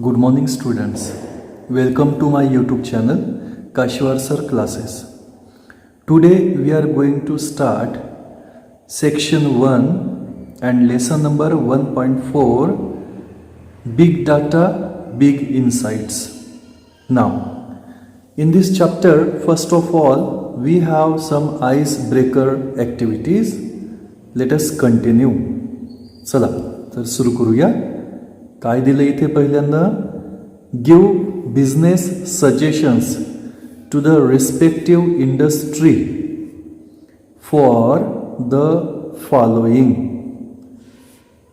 Good morning students. Welcome to my YouTube channel Kashwar Sir Classes. Today we are going to start section 1 and lesson number 1.4 Big Data Big Insights. Now in this chapter first of all we have some icebreaker activities. Let us continue. चला तर सुरू करूया. काय दिलं इथे पहिल्यांदा give business suggestions to the respective industry for the following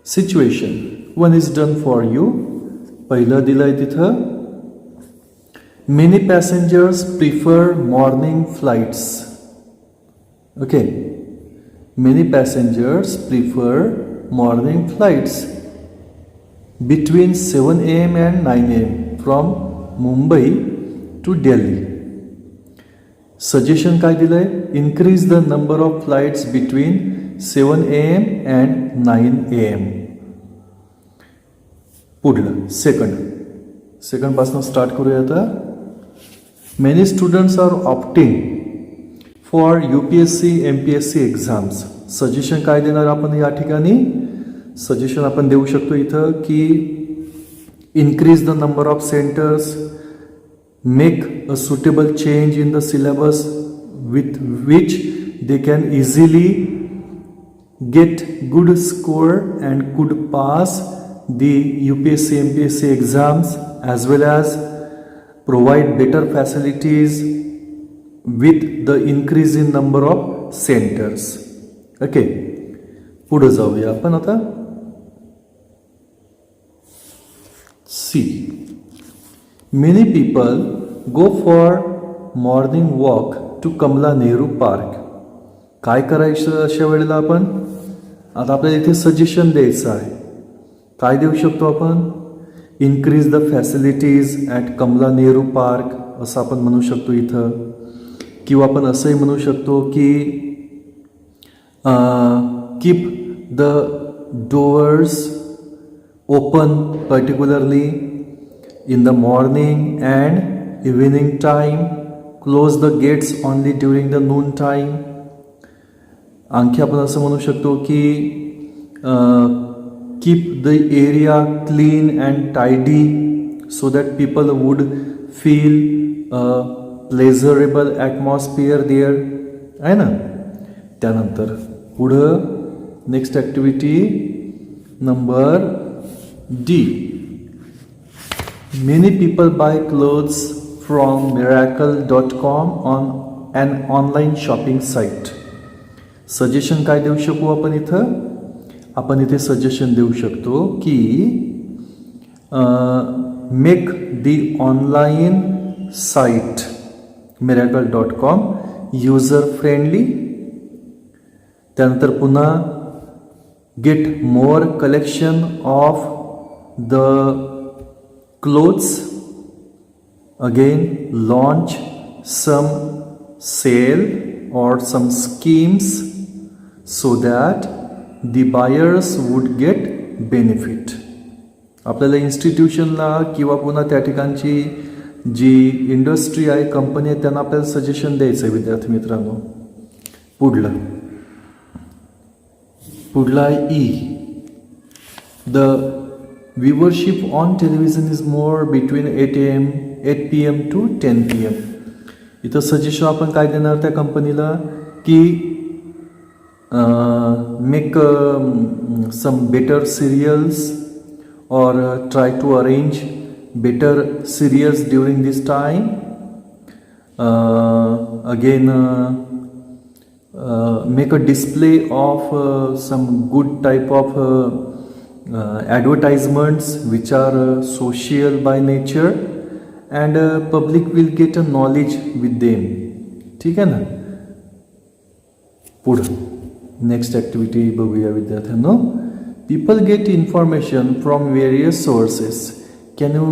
situation. One is done for you. पहिलं दिलंय तिथं many passengers prefer morning flights. Okay, many passengers prefer morning flights between 7 a.m. and 9 a.m. from Mumbai to Delhi. Suggestion काय दिलंय? Increase the number of flights between 7 a.m. and 9 a.m. पुढलं second पासून start करूया आता. Many students are opting for UPSC MPSC exams. Suggestion काय देणार आपण या ठिकाणी? सजेशन आपण देऊ शकतो इथं की increase the number of centres, make a suitable change in the syllabus with which they can easily get good score and could pass the UPSC MPSC exams as well as provide better facilities with the increase in number of centers. Okay, पुढे जाऊया आपण आता. See, many people go for morning walk to Kamala Nehru Park. काय करायचं अशा वेळेला आपण? आता आपल्याला इथे सजेशन द्यायचं आहे. काय देऊ शकतो आपण? Increase the facilities at Kamala Nehru Park असं आपण म्हणू शकतो इथं. किंवा आपण असंही म्हणू शकतो की keep the doors open particularly in the morning and evening time, close the gates only during the noon time. आणखी आपण असं म्हणू शकतो की keep the area clean and tidy so that people would feel a pleasurable atmosphere there. आहे ना. त्यानंतर पुढं next activity number D. Many people buy clothes from miracle.com on an online shopping site. Suggestion काय देऊ शकू आपण इथं? आपण इथे सजेशन देऊ शकतो की make the online site miracle.com user friendly. त्यानंतर पुन्हा get more collection of the clothes. Again launch some sale or some schemes so that the buyers would get benefit. आपल्याला इन्स्टिट्यूशनला किंवा पुन्हा त्या ठिकाणची जी इंडस्ट्री आहे, कंपनी आहे, त्यांना आपल्याला सजेशन द्यायचं आहे विद्यार्थी मित्रांनो. पुढला E. The viewership on television is more between 8 p.m. to 10 p.m. इथं सजेशन आपण काय देणार त्या कंपनीला की make some better serials or try to arrange better serials during this time. Again make a display of some good type of advertisements which are social by nature and public will get a knowledge with them. ठीक आहे ना. पुढं next activity बघूया विद्यार्थ्यांनो. People get information from various sources. Can you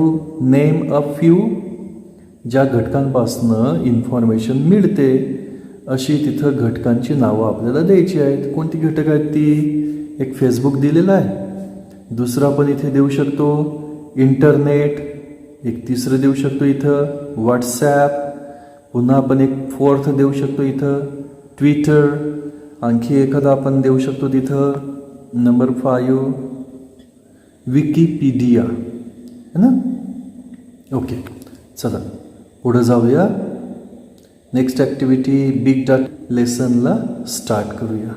name a few? ज्या घटकांपासनं information मिळते अशी तिथं घटकांची नावं आपल्याला द्यायची आहेत. कोणती घटक आहेत ती? एक फेसबुक दिलेला आहे. दुसरा पण इथे देऊ शकतो इंटरनेट, एक तिसरं देऊ शकतो इथं व्हॉट्सॲप, पुन्हा आपण एक फोर्थ देऊ शकतो इथं ट्विटर, आणखी एखादा आपण देऊ शकतो तिथं नंबर 5 विकिपीडिया, है ना. ओके, चला पुढे जाऊया. नेक्स्ट ॲक्टिव्हिटी बिग डाटा लेसनला स्टार्ट करूया.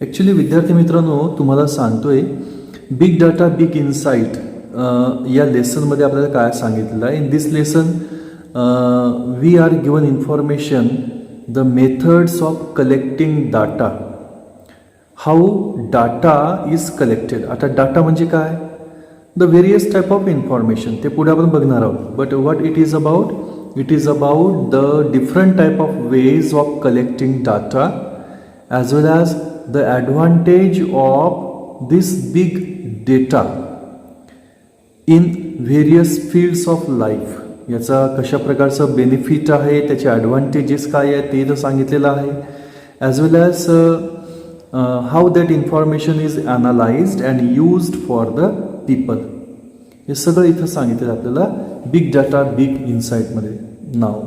ॲक्च्युली विद्यार्थी मित्रांनो, तुम्हाला सांगतोय बिग डाटा बिग इन्साईट या लेसनमध्ये आपल्याला काय सांगितलेलं आहे. In this lesson we are given information the methods of collecting data, how data is collected. आता डाटा म्हणजे काय, the various type of information, ते पुढे आपण बघणार आहोत. But what it is about, it is about the different type of ways of collecting data as well as the advantage of this big data in various fields of life. याचा कशा प्रकारचं benefit आहे, त्याचे advantages काय आहेत ते इथं सांगितलेलं आहे. As well as how that information is analysed and used for the people. हे सगळं इथं सांगितलेलं आपल्याला बिग डाटा बिग इन्साईटमध्ये. नाव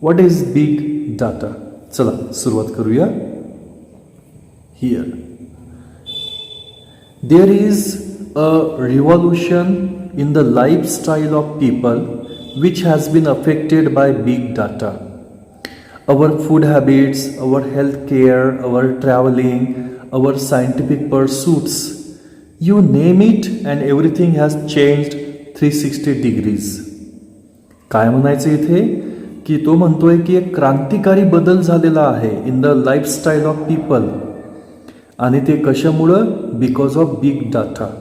व्हॉट इज बिग डाटा. चला सुरुवात करूया. Here there is a revolution in the lifestyle of people which has been affected by big data. Our food habits, our health care, our traveling, our scientific pursuits, you name it and everything has changed 360 degrees. काय म्हणायचं इथे की तो म्हणतोय की एक क्रांतिकारी बदल झालेला आहे in the lifestyle of people, आणि ते कशामुळं, बिकॉज ऑफ बिग डाटा.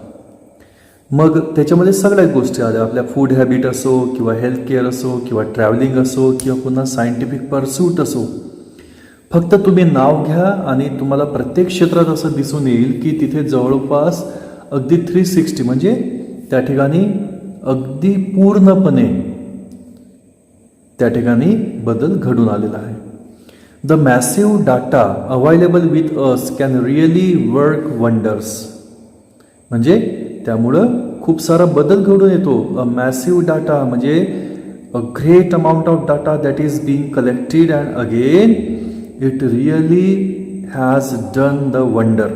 मग त्याच्यामध्ये सगळ्याच गोष्टी आल्या, आपल्या फूड हॅबिट असो किंवा हेल्थ केअर असो किंवा ट्रॅव्हलिंग असो किंवा पुन्हा सायंटिफिक परसूट असो. फक्त तुम्ही नाव घ्या आणि तुम्हाला प्रत्येक क्षेत्रात असं दिसून येईल की तिथे जवळपास अगदी 360 म्हणजे त्या ठिकाणी अगदी पूर्णपणे त्या ठिकाणी बदल घडून आलेला आहे. The massive data available with us can really work wonders. म्हणजे त्यामुळं खूप सारा बदल घडून येतो. अ मॅसिव्ह डाटा म्हणजे a great amount of data that is being collected and again it really has done the wonder.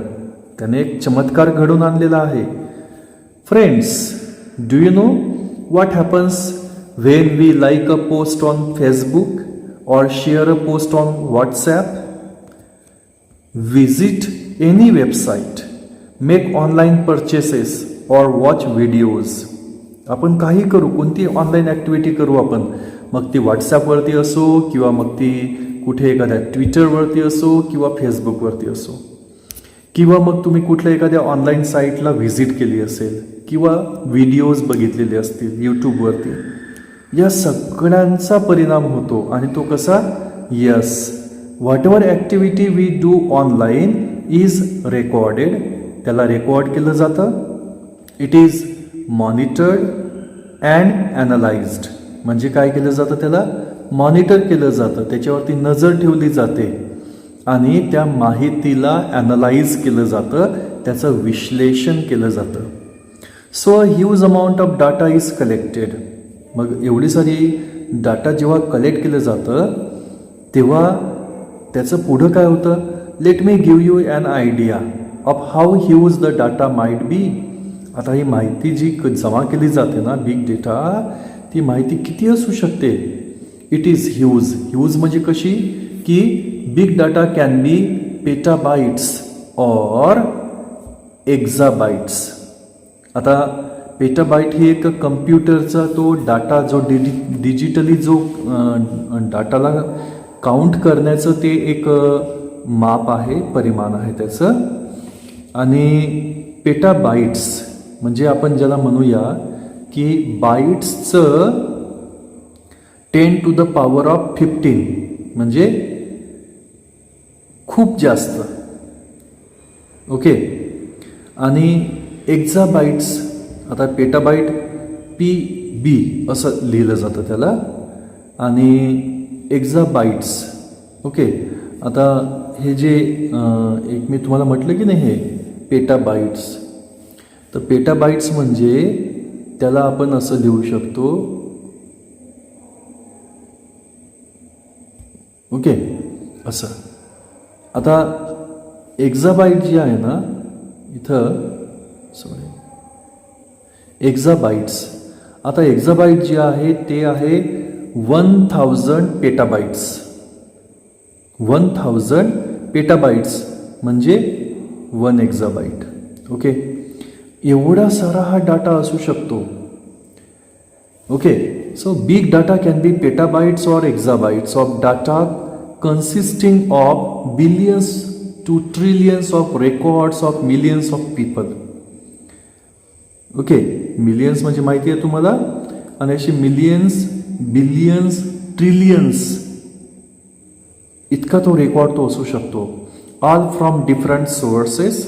त्याने एक चमत्कार घडून आणलेला आहे. Friends, do you know what happens when we like a post on Facebook or share a post on WhatsApp? Visit any website, make online purchases or watch videos. आपण काही करू, कोणती ऑनलाईन ॲक्टिव्हिटी करू आपण, मग ती व्हॉट्सॲपवरती असो किंवा मग ती कुठे एखाद्या ट्विटरवरती असो किंवा फेसबुकवरती असो, किंवा मग तुम्ही कुठल्या एखाद्या ऑनलाईन साईटला व्हिजिट केली असेल किंवा व्हिडिओज बघितलेले असतील यूट्यूबवरती. या सगळ्यांचा परिणाम होतो. आणि तो कसा, yes, whatever activity we do online is recorded. त्याला रेकॉर्ड केलं जातं. It is monitored and analysed. म्हणजे काय केलं जातं, त्याला मॉनिटर केलं जातं, त्याच्यावरती नजर ठेवली जाते आणि त्या माहितीला ॲनालाइज केलं जातं, त्याचं विश्लेषण केलं जातं. So a huge amount of data is collected. मग एवढी सारी डाटा जेव्हा कलेक्ट केलं जातं तेव्हा त्याचं पुढं काय होतं, let me give you an idea of how huge the data might be. आता ही माहिती जी जमा केली जाते ना, बिग डेटा, ती माहिती किती असू शकते. It is huge. ह्यूज म्हणजे कशी की big data can be petabytes और एक्झाबाइट्स. आता पेटाबाईट ही एक कम्प्युटरचा तो डाटा जो डिजिटली जो डाटाला काउंट करण्याचं ते एक माप आहे, परिमाण आहे त्याचं. आणि पेटाबाइट्स म्हणजे आपण ज्याला म्हणूया की बाईट्सचं 10⁻15 म्हणजे खूप जास्त. ओके. आणि एक्झाबाइट्स, आता पेटाबाईट PB असं लिहिलं जातं त्याला, आणि एक्झाबाइट्स. ओके. आता हे जे एक मी तुम्हाला म्हटलं की नाही, हे पेटाबाइट्स, तर पेटाबाइट्स म्हणजे त्याला आपण असं लिहू शकतो, ओके, असं. आता एक्झाबाईट जी आहे ना, इथं एक्झाबाईट्स. आता एक्झाबाईट जे आहे ते आहे 1000 पेटाबाईट्स. 1000 पेटाबाईट्स म्हणजे 1 एक्झाबाईट. ओके, एवढा सारा हा डाटा असू शकतो. Okay, so big data can be petabytes or exabytes of data consisting of billions to trillions of records of millions of people. Okay, millions म्हणजे माहिती आहे तुम्हाला, आणि अशी मिलियन्स, बिलियन्स, ट्रिलियन्स इतका तो रेकॉर्ड तो असू शकतो. All from different sources.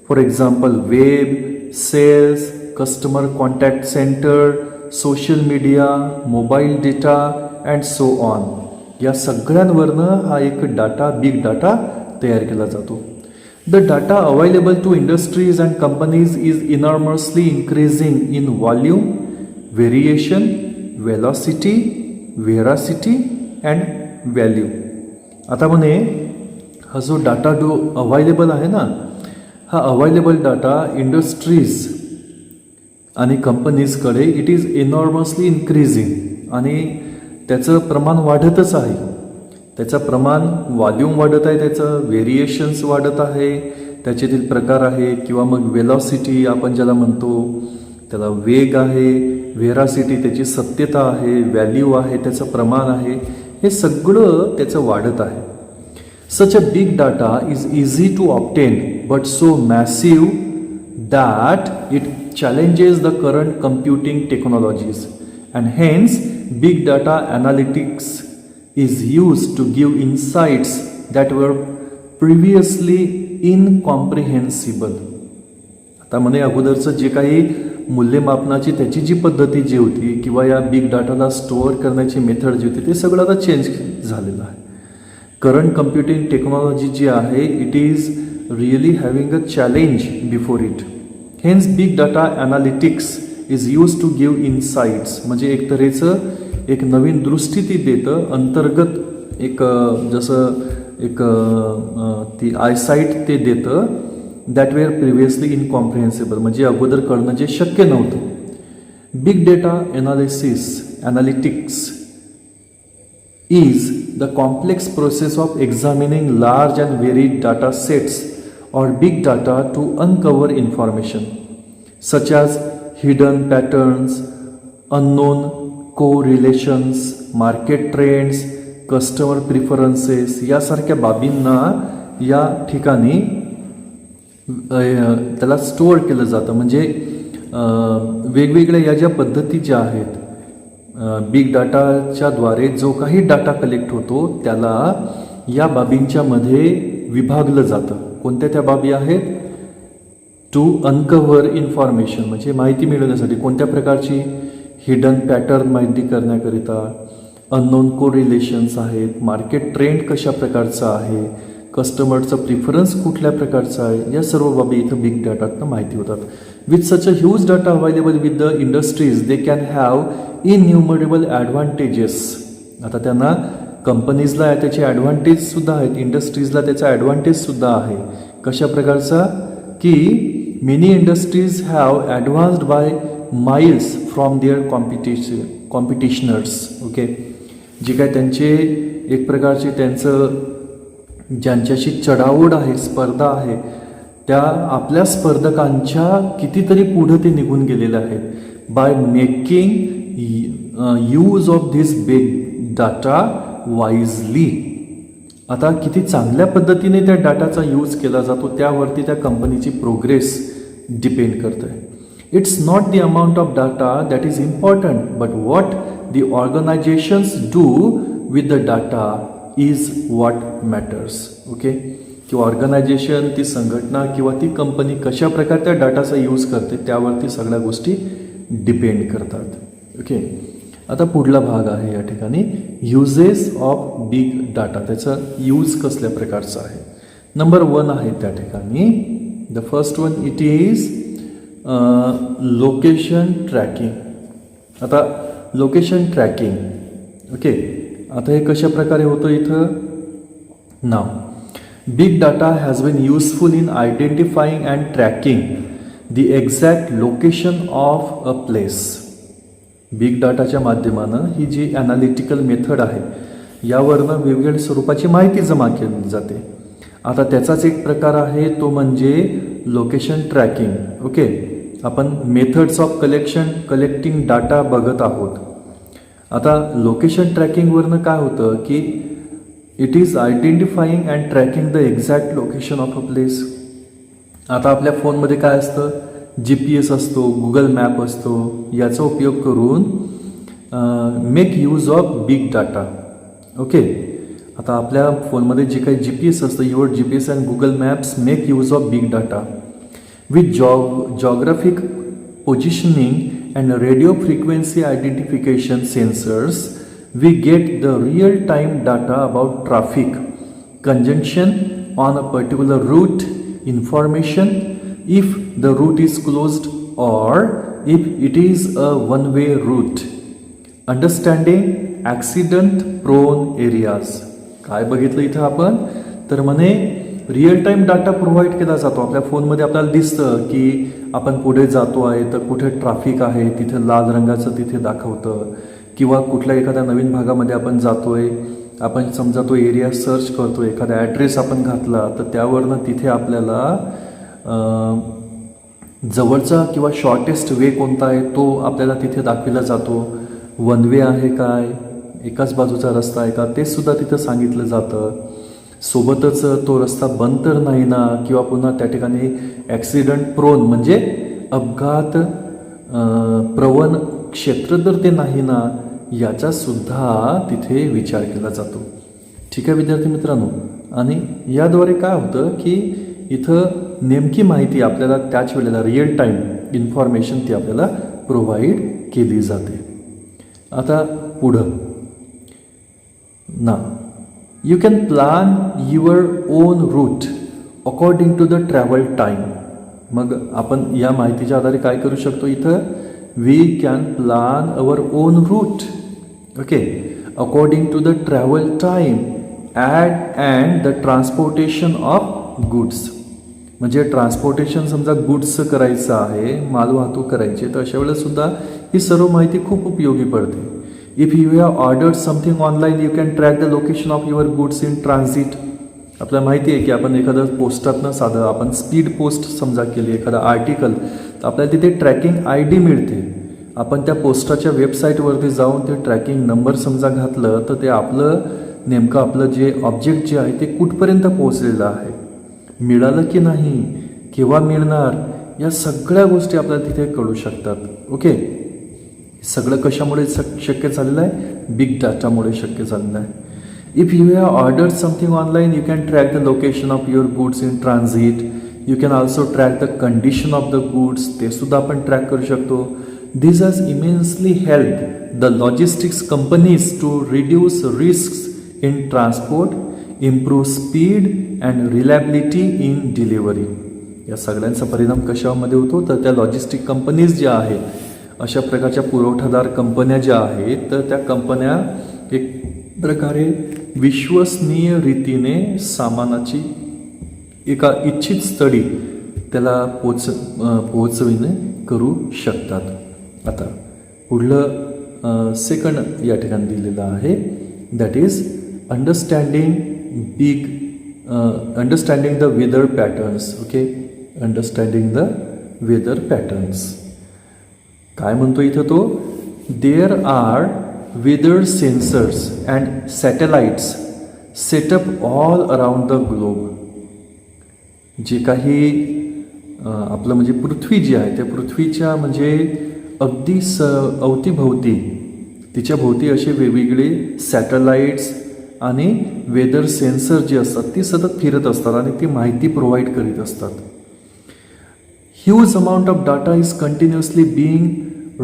For example web, sales, customer contact centre, social media, mobile data and so on. या सगळ्यांवरनं हा एक डाटा, बिग डाटा तयार केला जातो. The data available to industries and companies is enormously increasing in volume, variation, velocity, veracity and value. आता म्हणे हा जो डाटा जो अवेलेबल आहे ना, हा अवेलेबल डाटा इंडस्ट्रीज आणि कंपनीजकडे इट इज इनॉर्मसली इन्क्रीजिंग, आणि त्याचं प्रमाण वाढतच आहे. त्याचं प्रमाण, व्हॉल्यूम वाढत आहे, त्याचं व्हेरिएशन्स वाढत आहे, त्याच्यातील प्रकार आहे, किंवा मग वेलॉसिटी आपण ज्याला म्हणतो त्याला वेग आहे, व्हेरासिटी त्याची सत्यता आहे, व्हॅल्यू आहे, त्याचं प्रमाण आहे, हे सगळं त्याचं वाढत आहे. Such a big data is easy to obtain but so massive that it challenges the current computing technologies, and hence big data analytics is used to give insights that were previously incomprehensible. आता म्हणे अगोदरचं जे काही मूल्यमापनाची त्याची जी पद्धती जी होती, किंवा या बिग डाटाला स्टोअर करण्याची मेथड जी होती, ते सगळं आता चेंज झालेलं आहे. करंट कम्प्युटिंग टेक्नॉलॉजी जी आहे, it is really having a challenge before it. Hence big data analytics is use to give insights. म्हणजे एक तऱ्हेचं एक नवीन दृष्टी ती देतं, अंतर्गत एक जसं एक ती आयसाईट ते देतं, दॅट वेअर प्रिव्हियसली इनकॉम्प्रिहेन्सिबल, म्हणजे अगोदर कळणं जे शक्य नव्हतं. Big data analytics is the complex process of examining large and varied data sets or big data to uncover information such as hidden patterns, unknown correlations, market trends, customer preferences यासारख्या बाबींना या ठिकाणी त्याला स्टोअर केलं जातं. म्हणजे वेगवेगळ्या या ज्या पद्धती ज्या आहेत बिग डाटाच्या द्वारे जो काही डाटा कलेक्ट होतो त्याला या बाबींच्या मध्ये विभागलं जातं. कोणत्या त्या बाबी आहेत? टू अनकव्हर इन्फॉर्मेशन, म्हणजे माहिती मिळवण्यासाठी. कोणत्या प्रकारची? हिडन पॅटर्न माहिती करण्याकरिता, अननोन कोरिलेशन्स आहेत, मार्केट ट्रेंड कशा प्रकारचा आहे, कस्टमरचं प्रिफरन्स कुठल्या प्रकारचं आहे, या सर्व बाबी इथं बिग डाटातनं माहिती होतात. With such a huge data available with the industries they can have innumerable advantages. आता त्यांना कंपनीजला त्याचे ॲडव्हान्टेजसुद्धा आहेत, इंडस्ट्रीजला त्याचा ॲडव्हान्टेजसुद्धा आहे. कशा प्रकारचा? की many industries have advanced by miles from their competitioners. Okay, जे काय त्यांचे एक प्रकारचे त्यांचं ज्यांच्याशी चढाओढ आहे, स्पर्धा आहे, त्या आपल्या स्पर्धकांच्या कितीतरी पुढं ते निघून गेलेले आहेत by making use of this big data wisely. आता किती चांगल्या पद्धतीने त्या डाटाचा यूज केला जातो त्यावरती त्या कंपनीची प्रोग्रेस डिपेंड करते. It's not the amount of data that is important but what the organisations do with the data is what matters. Okay, की ऑर्गनायझेशन, ती संघटना किंवा ती कंपनी कशा प्रकारे त्या डाटाचा यूज करते त्यावरती सगळ्या गोष्टी डिपेंड करतात. ओके, आता पुढला भाग आहे या ठिकाणी युजेस ऑफ बिग डाटा. त्याचा यूज कसल्या प्रकारचा आहे? नंबर 1 आहे त्या ठिकाणी. The first one, it is location tracking. आता लोकेशन ट्रॅकिंग ओके, आता हे कशा प्रकारे होतं इथं. नाव big data has been useful in identifying and tracking the exact location of a place. Big डाटाच्या माध्यमानं ही जी ॲनालिटिकल मेथड आहे यावरनं वेगवेगळ्या स्वरूपाची माहिती जमा केली जाते. आता त्याचाच एक प्रकार आहे तो म्हणजे लोकेशन ट्रॅकिंग. ओके, आपण मेथड्स ऑफ कलेक्टिंग डाटा बघत आहोत. आता लोकेशन ट्रॅकिंगवरनं काय होतं की it is identifying and tracking the exact location of a place. आता आपल्या फोनमध्ये काय असतं, GPS असतो, गुगल मॅप असतो. याचा उपयोग करून make use of big data. Okay, आता आपल्या फोनमध्ये जे काही GPS असतं, your GPS and Google maps make use of big data with geographic positioning and radio frequency identification sensors. We get the real-time data about traffic, congestion on a particular route, information if the route is closed or if it is a one-way route, understanding accident-prone areas. काय बघितलं इथं आपण तर म्हणे real time data provide केला जातो. आपल्या फोनमध्ये आपल्याला दिसतं की आपण पुढे जातो आहे तर कुठे ट्रॅफिक आहे, तिथे लाल रंगाचं तिथे दाखवतं. किंवा कुठल्या एखाद्या नवीन भागामध्ये आपण जातोय, आपण समजा तो एरिया सर्च करतो, एखादा ॲड्रेस आपण घातला तर त्यावरनं तिथे आपल्याला जवळचा किंवा शॉर्टेस्ट वे कोणता आहे तो आपल्याला तिथे दाखविला जातो. वन वे आहे काय, एकाच बाजूचा रस्ता आहे का, ते सुद्धा तिथं सांगितलं जातं. सोबतच तो रस्ता बंद तर नाही ना, किंवा पुन्हा त्या ठिकाणी ॲक्सिडंट प्रोन म्हणजे अपघात प्रवण क्षेत्र तर ते नाही ना, याचा सुद्धा तिथे विचार केला जातो. ठीक आहे विद्यार्थी मित्रांनो. आणि याद्वारे काय होतं की इथं नेमकी माहिती आपल्याला त्याच वेळेला रिअल टाईम इन्फॉर्मेशन ती आपल्याला प्रोव्हाइड केली जाते. आता पुढं ना you can plan your own route according to the travel time. मग आपण या माहितीच्या आधारे काय करू शकतो इथं, we can plan our own route okay according to the travel time and the transportation of goods. म्हणजे ट्रान्सपोर्टेशन समजा गुड्सचं करायचं आहे, मालवाहतूक करायची, तर अशा वेळेस सुद्धा ही सर्व माहिती खूप उपयोगी पडते. If you have ordered something online you can track the location of your goods in transit. आपल्याला माहिती आहे की आपण एखादं पोस्टातनं साधं आपण स्पीड पोस्ट समजा केली एखादा आर्टिकल तर आपल्याला तिथे ट्रॅकिंग ID मिळते. आपण त्या पोस्टाच्या वेबसाईटवरती जाऊन ते ट्रॅकिंग नंबर समजा घातलं तर ते आपलं नेमकं आपलं जे ऑब्जेक्ट जे आहे ते कुठपर्यंत पोहोचलेलं आहे, मिळालं की नाही, केव्हा मिळणार, या सगळ्या गोष्टी आपल्याला तिथे कळू शकतात. ओके, सगळं कशामुळे शक्य झालेलं आहे, बिग डाटामुळे शक्य झालेलं आहे. If you have ordered something online you can track the location of your goods in transit. You can also track the condition of the goods, ते सुद्धा आपण ट्रॅक करू शकतो. This has immensely help the logistics companies to reduce risks in transport, improve speed and reliability in delivery. या सगळ्यांचा परिणाम कशामध्ये होतो तर त्या लॉजिस्टिक कंपनीज ज्या आहेत, अशा प्रकारच्या पुरवठादार कंपन्या ज्या आहेत तर त्या कंपन्या एक प्रकारे विश्वसनीय रीतीने सामानाची एका इच्छित स्थळी त्याला पोहोचविणे करू शकतात. आता पुढलं सेकंड या ठिकाणी दिलेलं आहे, that is understanding the weather patterns. Okay, understanding the weather patterns. काय म्हणतो इथं तो, there are weather sensors and satellites set up all around the globe. जे काही आपलं म्हणजे पृथ्वी जी आहे त्या पृथ्वीच्या म्हणजे अगदी अवतीभोवती तिच्या भोवती असे वेगवेगळे सॅटेलाइट्स आणि वेदर सेन्सर जे असतात ती सतत फिरत असतात आणि ती माहिती प्रोव्हाइड करीत असतात. Huge amount of data is continuously being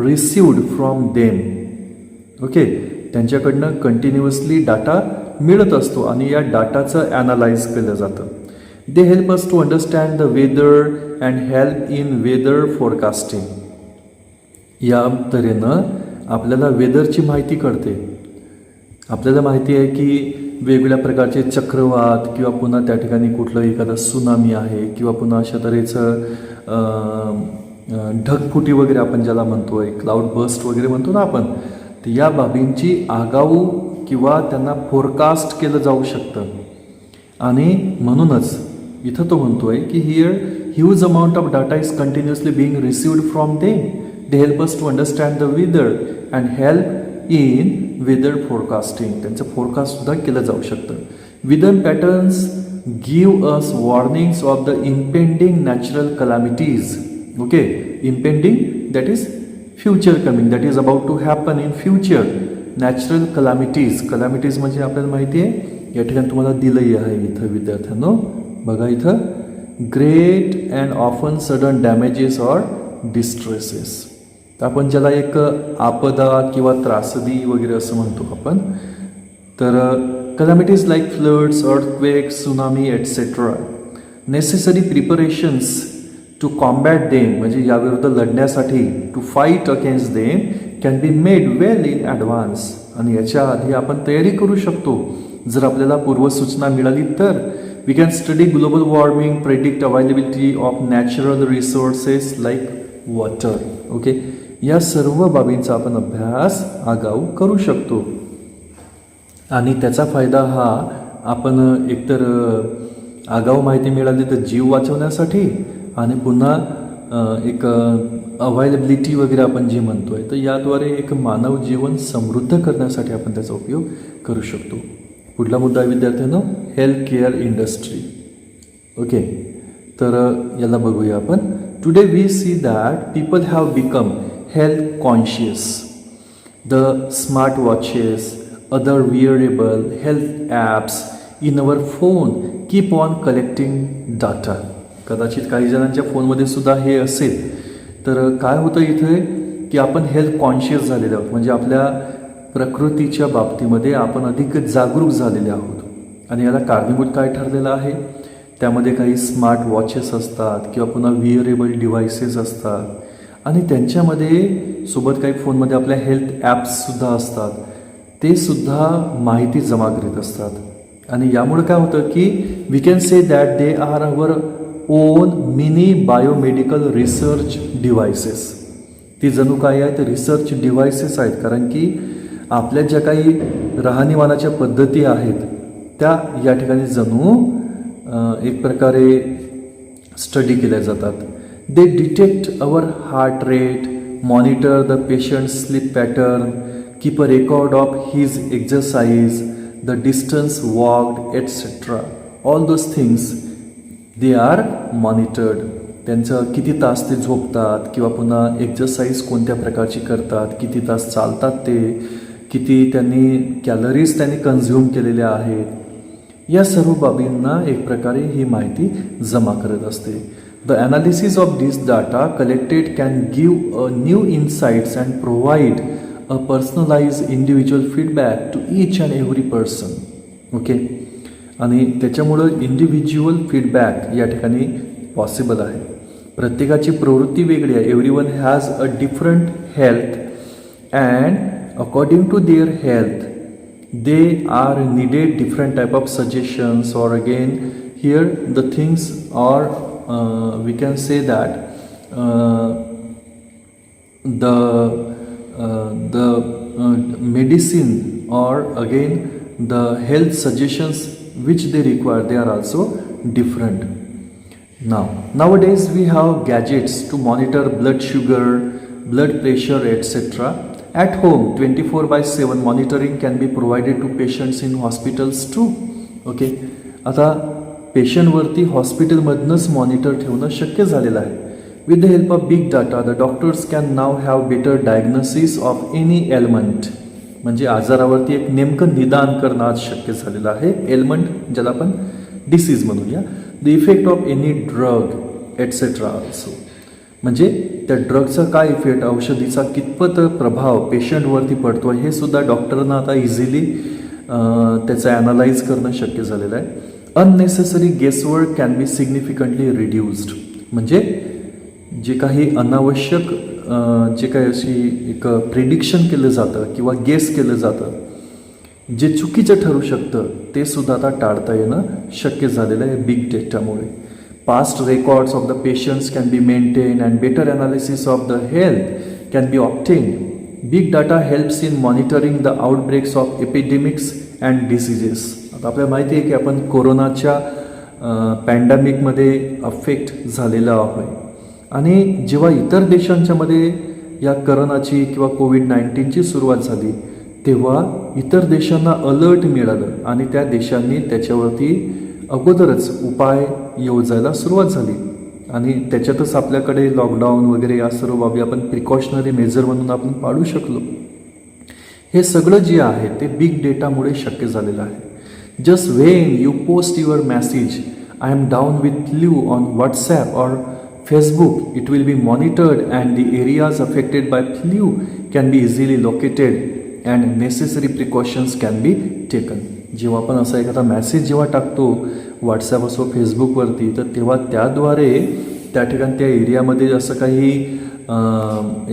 received from them. Okay, त्यांच्याकडनं कंटिन्युअसली डाटा मिळत असतो आणि या डाटाचं ॲनालाइज केलं जातं. They help us to understand the weather and help in weather forecasting. या तऱ्हेनं आपल्याला वेदरची माहिती कळते. आपल्याला माहिती आहे की वेगवेगळ्या प्रकारचे चक्रवात किंवा पुन्हा त्या ठिकाणी कुठलं एखादा सुनामी आहे किंवा पुन्हा अशा तऱ्हेचं ढगफुटी वगैरे आपण ज्याला म्हणतो आहे, क्लाउड बस्ट वगैरे म्हणतो ना आपण, तर या बाबींची आगाऊ किंवा त्यांना फोरकास्ट केलं जाऊ शकतं. आणि म्हणूनच इथं तो म्हणतो आहे की here huge amount of data is continuously being received from them. They help us to understand the weather and help in weather forecasting. त्यांचं फोरकास्टसुद्धा केलं जाऊ शकतं. Weather patterns give us warnings of the impending natural calamities. Okay, impending that is future coming, that is about to happen in future. Natural calamities, calamities म्हणजे आपल्याला माहिती आहे, या ठिकाणी तुम्हाला दिलंही आहे इथं विद्यार्थ्यांनो, बघा इथं, great and often sudden damages or distresses. तर आपण ज्याला एक आपदा किंवा त्रासदी वगैरे असं म्हणतो आपण. तर calamities like floods, earthquakes, tsunami etcetera. Necessary preparations to combat them, म्हणजे याविरुद्ध लढण्यासाठी, to fight against them can be made well in advance. आणि याच्या आधी आपण तयारी करू शकतो जर आपल्याला पूर्वसूचना मिळाली तर. We can study global warming, predict availability of natural resources like water. Okay, या सर्व बाबींचा आपण अभ्यास आगाऊ करू शकतो. आणि त्याचा फायदा हा आपण एकतर आगाऊ माहिती मिळाली तर जीव वाचवण्यासाठी, आणि पुन्हा एक अवेलेबिलिटी वगैरे आपण जे म्हणतो आहे, तर याद्वारे एक मानव जीवन समृद्ध करण्यासाठी आपण त्याचा उपयोग करू शकतो. पुढला मुद्दा आहे विद्यार्थ्यांनो, हेल्थ केअर इंडस्ट्री. ओके, तर याला बघूया आपण. Today we see that people have become health conscious. The smart watches, other wearable health apps in our phone keep on collecting data. कदाचित काही जणांच्या फोनमध्ये सुद्धा हे असेल. तर काय होतं इथे की आपण हेल्थ कॉन्शियस झालेले आहोत, म्हणजे आपल्या प्रकृतीच्या बाबतीमध्ये आपण अधिक जागरूक झालेले आहोत. आणि याला कारणीभूत काय ठरलेलं आहे, त्यामध्ये काही स्मार्ट वॉचेस असतात किंवा पुन्हा विअरेबल डिव्हायसेस असतात, आणि त्यांच्यामध्ये सोबत काही फोनमध्ये आपल्या हेल्थ ॲप्ससुद्धा असतात. ते सुद्धा माहिती जमा करीत असतात. आणि यामुळे काय होतं की we can say that they are our own mini biomedical research devices. ती जणू काय आहेत, रिसर्च डिव्हायसेस आहेत. कारण की आपल्या ज्या काही राहणीमानाच्या पद्धती आहेत त्या या ठिकाणी जणू एक प्रकारे स्टडी केल्या जातात. They detect our heart rate, monitor the patient's sleep pattern, keep a record of his exercise, the distance walked, etc. All those things they are monitored. त्यांचं किती तास ते झोपतात किंवा पुन्हा एक्झरसाइज कोणत्या प्रकारची करतात, किती तास चालतात ते, किती त्यांनी कॅलरीज त्यांनी कन्झ्युम केलेल्या आहेत, या सर्व बाबींना एक प्रकारे ही माहिती जमा करत असते. The analysis of this data collected can give new insights and provide a personalized individual feedback to each and every person. Okay, आणि त्याच्यामुळं इंडिव्हिज्युअल फीडबॅक या ठिकाणी पॉसिबल आहे. प्रत्येकाची प्रवृत्ती वेगळी आहे. Everyone has a different health and according to their health they are needed different type of suggestions. Or again here the things are we can say that the medicine or again the health suggestions which they require, they are also different. Nowadays we have gadgets to monitor blood sugar, blood pressure, etc. At home 24/7 monitoring can be provided to patients in hospitals too. Okay, आता पेशंटवरती हॉस्पिटलमधनंच monitor ठेवणं शक्य झालेलं आहे. With the help of big data the doctors can now have better diagnosis of any ailment. म्हणजे आजारावरती एक नेमकं निदान करणं आज शक्य झालेलं आहे. एलमेंट ज्याला आपण डिसीज म्हणूया. The effect of any drug etcetera also. म्हणजे त्या ड्रगचा काय इफेक्ट, औषधीचा कितपत प्रभाव पेशंटवरती पडतो हे सुद्धा डॉक्टरांना आता इझिली त्याचं ॲनालाइज करणं शक्य झालेलं आहे. Unnecessary guesswork can be significantly reduced. म्हणजे जे काही अनावश्यक जे काही अशी एक प्रिडिक्शन केलं जातं किंवा गेस केलं जातं, जे चुकीचं ठरू शकतं ते सुद्धा आता टाळता येणं शक्य झालेलं आहे बिग डेटामुळे. Past records of the patients can be maintain and better analysis of the health can be obtain. Big data helps in monitoring the outbreaks of epidemics and diseases. आता आपल्याला माहिती आहे की आपण कोरोनाच्या पॅन्डेमिकमध्ये अफेक्ट झालेलं आहे आणि जेव्हा इतर देशांच्यामध्ये या करोनाची किंवा कोविड-19ची सुरुवात झाली तेव्हा इतर देशांना अलर्ट मिळालं आणि त्या देशांनी त्याच्यावरती अगोदरच उपाय योजायला सुरुवात झाली आणि त्याच्यातच आपल्याकडे लॉकडाऊन वगैरे या सर्व बाबी आपण प्रिकॉशनरी मेजर म्हणून आपण पाळू शकलो. हे सगळं जे आहे ते बिग डेटामुळे शक्य झालेलं आहे. Just when you post your message I am down with flu on WhatsApp or Facebook, it will be monitored and the areas affected by flu can be easily located and necessary precautions can be taken. जेव्हा आपण असा एखादा message जेव्हा टाकतो WhatsApp असो फेसबुकवरती तर तेव्हा त्याद्वारे त्या ठिकाणी त्या एरियामध्ये असं काही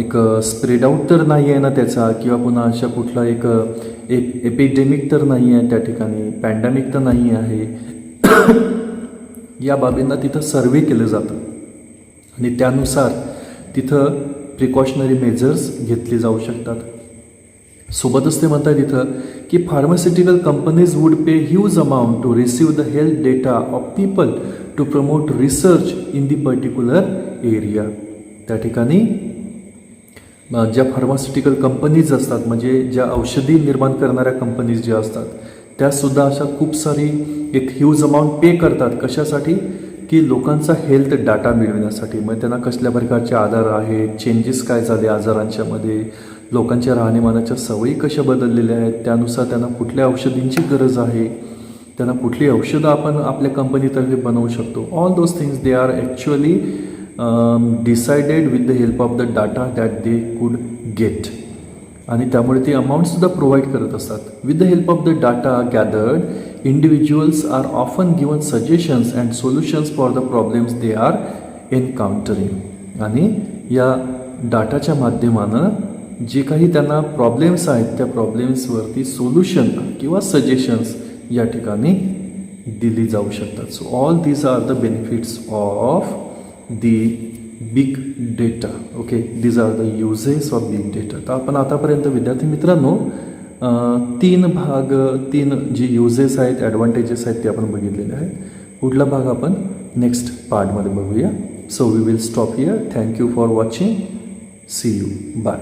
एक स्प्रेड आउट तर नाही आहे ना त्याचा किंवा पुन्हा अशा कुठला एक एपिडेमिक तर नाही आहे त्या ठिकाणी, पॅन्डेमिक तर नाही आहे. या बाबींना तिथं सर्वे केलं जातं आणि त्यानुसार तिथं प्रिकॉशनरी मेजर्स घेतली जाऊ शकतात. सोबतच ते म्हणतात तिथं की pharmaceutical companies would pay huge amount to receive the health data of people to promote research in the particular area. त्या ठिकाणी ज्या फार्मास्युटिकल कंपनीज असतात म्हणजे ज्या औषधी निर्माण करणाऱ्या कंपनीज ज्या असतात त्यासुद्धा अशा खूप सारी एक ह्यूज अमाऊंट पे करतात. कशासाठी की लोकांचा हेल्थ डाटा मिळवण्यासाठी. मग त्यांना कसल्या प्रकारचे आजार आहेत, चेंजेस काय झाले आजारांच्यामध्ये, लोकांच्या राहणीमानाच्या सवयी कशा बदललेल्या आहेत, त्यानुसार त्यांना कुठल्या औषधींची गरज आहे, त्यांना कुठली औषधं आपण आपल्या कंपनीतर्फे बनवू शकतो. All those things they are actually decided with the help of the data that they could get. आणि त्यामुळे ते अमाऊंटसुद्धा प्रोव्हाइड करत असतात. With the help of the data gathered individuals are often given suggestions and solutions for the problems they are encountering. आणि या डाटाच्या माध्यमानं जे काही त्यांना प्रॉब्लेम्स आहेत त्या प्रॉब्लेम्सवरती सोल्युशन किंवा सजेशन्स या ठिकाणी दिली जाऊ शकतात. So all these are the benefits of the big data. Okay, these are the uses of big data. तर आपण आतापर्यंत विद्यार्थी मित्रांनो तीन जे युजेस आहेत, ॲडव्हान्टेजेस आहेत ते आपण बघितलेले आहेत. पुढला भाग आपण नेक्स्ट पार्टमध्ये बघूया. So we will stop here. Thank you for watching. See you. Bye.